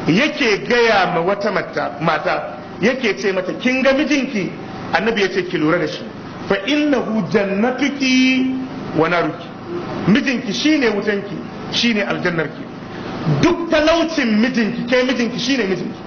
yake gaya ma wata mata yake ce mata kin ga mijinki, annabi ya ce ki lura da shi, fa innahu jannatuki wa naruki, mijinki shine wutanki shine aljannarki. Duk talaucin mijinki kai mijinki shine mijinki.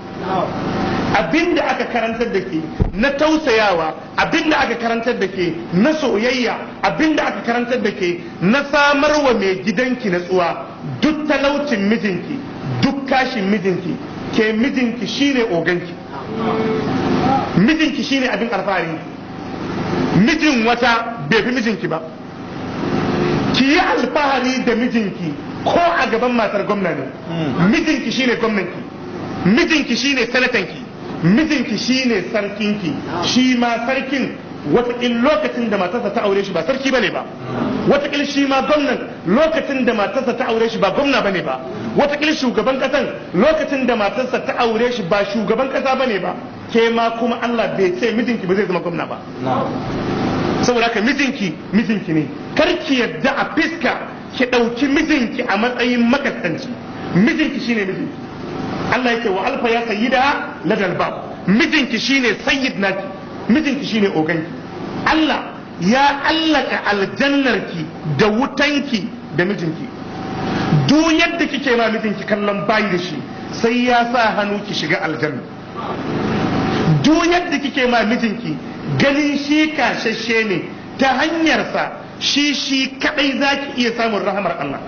Abinda aka karantar da ke na tausayawa, abinda aka karantar da ke na soyayya, abinda aka karantar da ke na samarwa mai gidanki natsuwa, duk talaucin mijinki, duk kashin mijinki, ke mijinki shine oganki, mijinki shine abin alfahari. Mijin wata bai fi mijinki ba. Ki yi alfahari da mijinki ko a gaban matar gwamna ne. Mijinki shine gwamnanki, mijinki shine sanatanki, mijinki shine sarkinki. Shi ma sarkin wataƙil lokacin da matarsa ta aure shi ba sarki bane ba, wataƙil shi ma gwamnan lokacin da matarsa ta aure shi ba gwamna bane ba, wataƙil shugaban ƙasan lokacin da matarsa ta aure shi ba shugaban ƙasa bane ba. Ke ma kuma Allah bai ce mijinki ba zai zama gwamna ba. Saboda haka mijinki ne, kar ki yadda a fiska ki ɗauki mijinki a matsayin makaskanci. Mijinki shine mijinki. Allah yake wa alfa ya sayyida ladal bab, mijinki shine sayyid naki, mijinki shine oganki. Allah ya allaka aljannarki da wutanki da mijinki. Duk yadda kike ma mijinki kallon bayi da shi, sai ya sa hannu ki shiga aljanna. Duk yadda kike ma mijinki ganin shi kashashe ne, ta hanyarsa shi kadai zaki iya samun rahamar Allah.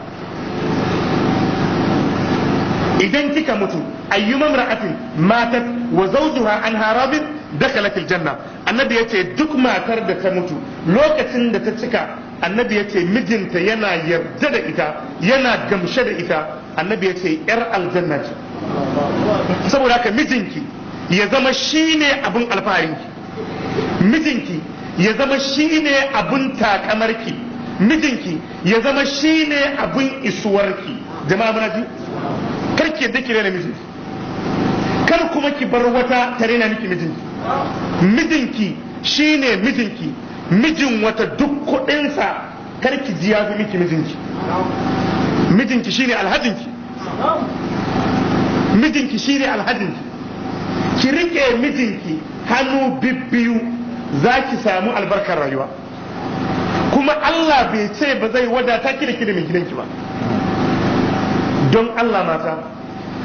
Idan kika mutu ayyuma mar'atin matat wa zawjuha anha radin dakhalat aljanna, annabi yace duk matar da ta mutu lokacin da ta cika, annabi yace mijinta yana yarda da ita, yana gamshe da ita, annabi yace yar aljanna ce. Saboda haka mijinki ya zama shine abun alfaharinki, mijinki ya zama shine abun takamarki, mijinki ya zama shine abun isuwarki. Jama'a muna ji, kar ki yadda ki rena mijinki, kar kuma ki bar wata ta rena miki mijinki. Mijinki shine mijinki, mijin wata duk kuɗinsa kar ki ji ya fi miki mijinki. Mijinki shine alhajinki, mijinki shine alhajinki. Ki rike mijinki hannu bibbiyu za ki samu albarkar rayuwa, kuma Allah bai ce ba zai wadata ki da mai gidanki ba. Don Allah mata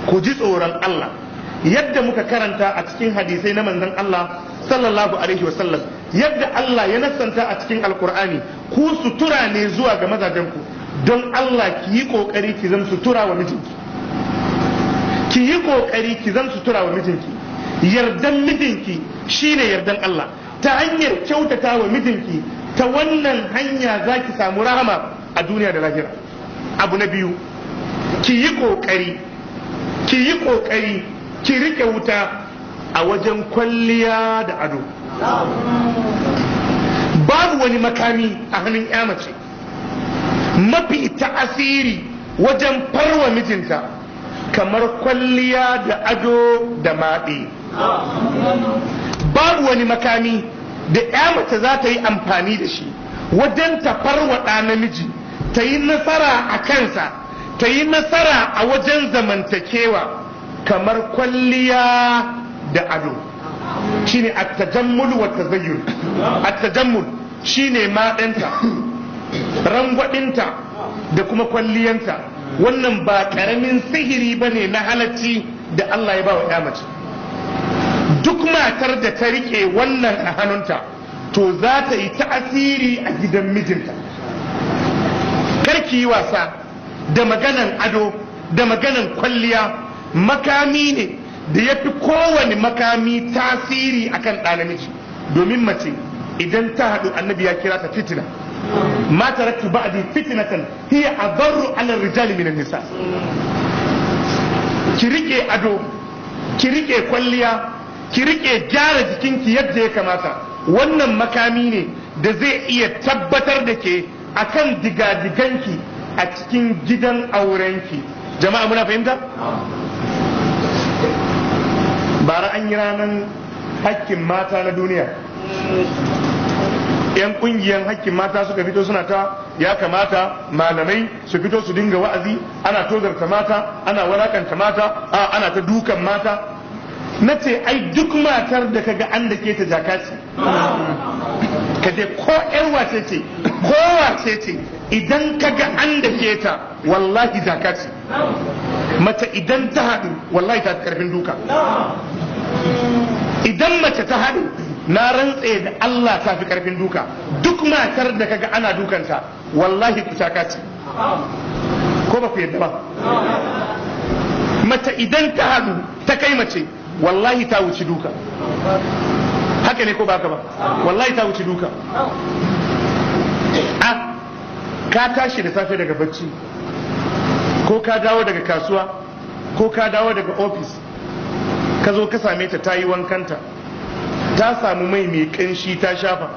ku ji tsoron Allah, yadda muka karanta a cikin hadisai na manzon Allah sallallahu alaihi wasallam, yadda Allah ya nassanta a cikin alkur'ani, ku sutura ne zuwa ga mazajenku. Don Allah ki yi kokari ki zama sutura wa mijinki, ki yi kokari ki zama sutura wa mijinki. Yardan mijinki shine yardan Allah. Ta hanyar kyautata wa mijinki, ta wannan hanya za ki samu rahama a duniya da lahira. Abu na biyu, ki yi kokari ki rike wuta a wajen kwalliya da ado. Babu wani makami a hannun ya mace mafi ta'asiri wajen farwa mijinta kamar kwalliya da ado da maɗi. Babu wani makami da ya mace za ta yi amfani da shi wajen ta farwa ɗa namiji, ta yi nasara a kansa, ta yi nasara a wajen zamantakewa kamar kwalliya da ado. Shine at-tajammul wa tazayyun. At-tajammul shine maɗanta, rangwadinta da kuma kwalliyanta. Wannan ba ƙaramin sihiri bane na halacci da Allah ya ba wa ya mace. Duk matar da ta rike wannan a hannunta, to za ta yi ta'asiri a gidan mijinta. Karki yi wasa da maganan ado da maganan kwalliya. Makami ne da ya fi kowane makami tasiri akan ɗa namiji. Domin mace idan ta haɗu, annabi ya kira ta fitina. Ma taraktu ba'di fitnatan hiya adarru ala rijali minan nisa. Ki rike ado, ki rike kwalliya, ki rike gyara jikinki yadda ya kamata. Wannan makami ne da zai iya tabbatar da ke akan digadiganki a cikin gidan aurenki. Jama'a muna fahimta? Bara an yi ranar hakkin mata na duniya. yan kungiyan hakkin mata suka fito suna ta ya kamata malamai su fito su dinga wa'azi, ana tozarta mata, ana walakanta mata, ana ta dukan mata. Na ce ai duk matar da kaga an da ke ta jaka ce, ka je ko ƴar wace ce ko wace ce, idan kaga an da ke ta wallahi jaka ce. Mace idan ta haɗu wallahi ta fi karfin duka. Idan mace ta haɗu na rantse da Allah ta fi karfin duka. Duk matar da kaga ana dukanta wallahi kucaka ce, ko ba ku yadda ba? Mace idan ta haɗu ta kai mace wallahi ta wuce duka. Haka ne ko baka ba? Wallahi ta wuce duka. Ka tashi da safe daga bacci, ko ka dawo daga kasuwa, ko ka dawo daga ofis, ka zo ka same ta ta yi wankanta, ta samu mai kanshi ta shafa,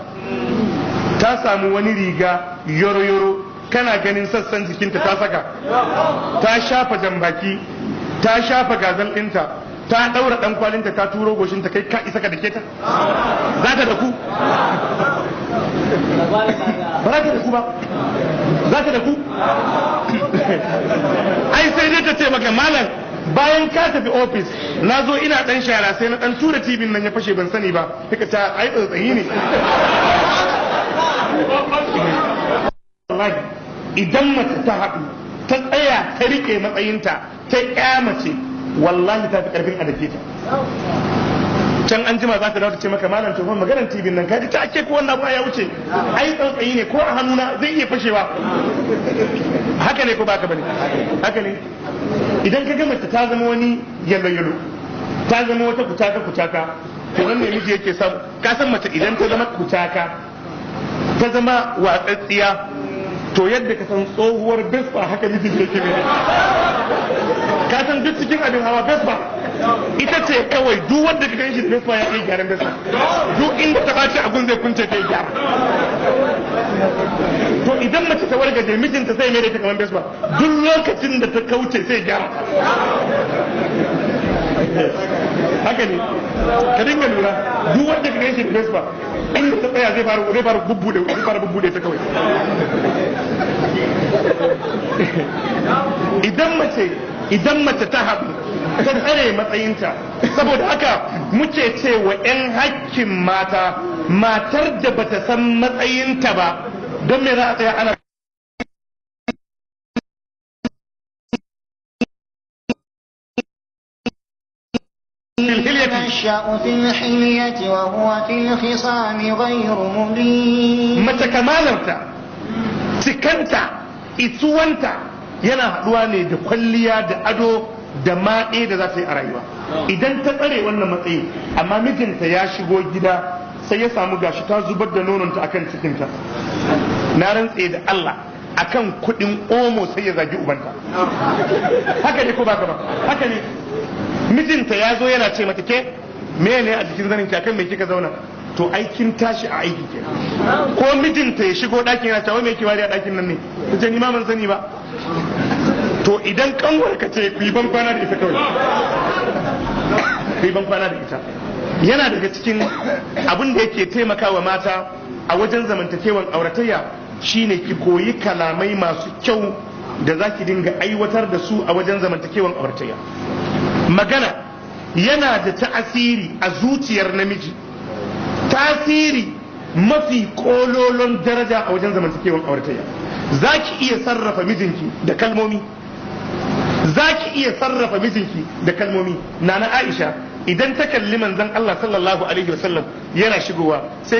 ta samu wani riga yoro-yoro kana ganin sassan jikinta ta saka, ta shafa jambaki, ta shafa gazal ɗinta, ta ɗaura ɗan kwalinta, ta turo goshinta, kai ka isa ka dake ta? Za ta daku? Ba za ta daku ba? Za ta daku? Ai sai dai ta ce maka malam, bayan ka tafi ofis na zo ina dan shara sai na dan tura tibin nan ya fashe ban sani ba, kika ta ai tsatsayi ne. Idan mace ta haɗu ta tsaya ta rike matsayinta ta kyamace wallahi ta fi karfin a dake ta. Can an jima za ta dawo ta ce maka malam to maganar tibin nan kaji ta ake ko wannan ba ya wuce, ai tsantsayi ne ko a hannuna zai iya fashewa. Haka ne ko baka bane? Haka ne. Idan ka ga mace ta zama wani yalo ta zama wata kutaka to nan ne miji yake samu. Ka san mace idan ta zama kutaka ta zama watsatsiya to yadda ka san tsohuwar Vespa haka miji yake ne. Ka san duk cikin abin hawa Vespa ita ce kawai, duk wanda ka gan shi da Vespa ya yi gyaran Vespa, duk inda ta ɓaci abun zai kunce ta yi gyara. To idan mace ta wargaje mijinta sai mai da ta kamar Vespa, duk lokacin da ta kauce sai gyara. Haka ne, ka dinga lura, duk wanda ka gan shi da Vespa inda ta tsaya zai fara bubbude ta kawai. Idan mace ta haɗu ta tsare matsayinta, saboda haka muke ce wa 'yan hakkin mata, matar da bata san matsayinta ba, don me za a tsaya ana ينشأ في الحلية وهو في الخصام غير مبين. mace kamalarta, cikanta, isuwanta yana haɗuwa ne da kwalliya da ado da maɗe da za ta yi a rayuwa. Idan ta tsare wannan matsayi amma mijinta ya shigo gida sai ya samu gashi ta zubar da nononta akan cikinta, na rantse da Allah akan kuɗin omo sai ya zagi ubanta. Haka ne ko baka ba? Haka ne. Mijinta ya zo yana ce mata ke mene a jikin zanin akan me kika zauna? To aikin tashi a aiki ke. Ko mijinta ya shigo ɗakin yana cewa me yake wari a ɗakin nan ne? Ta ce ni ma ban sani ba. To idan kanwar ka ce ku yi ban kwana da ita kawai. Ku yi ban kwana da ita. Yana daga cikin abin da yake taimakawa mata a wajen zamantakewan auratayya shine ki koyi kalamai masu kyau da za ki dinga aiwatar da su a wajen zamantakewan auratayya. Magana yana da ta'asiri a zuciyar namiji, tasiri mafi kololon daraja a wajen zamantakewan auratayya. Za ki iya sarrafa mijinki da kalmomi, za ki iya sarrafa mijinki da kalmomi. Nana Aisha idan ta kalli manzon Allah sallallahu alaihi wasallam yana shigowa sai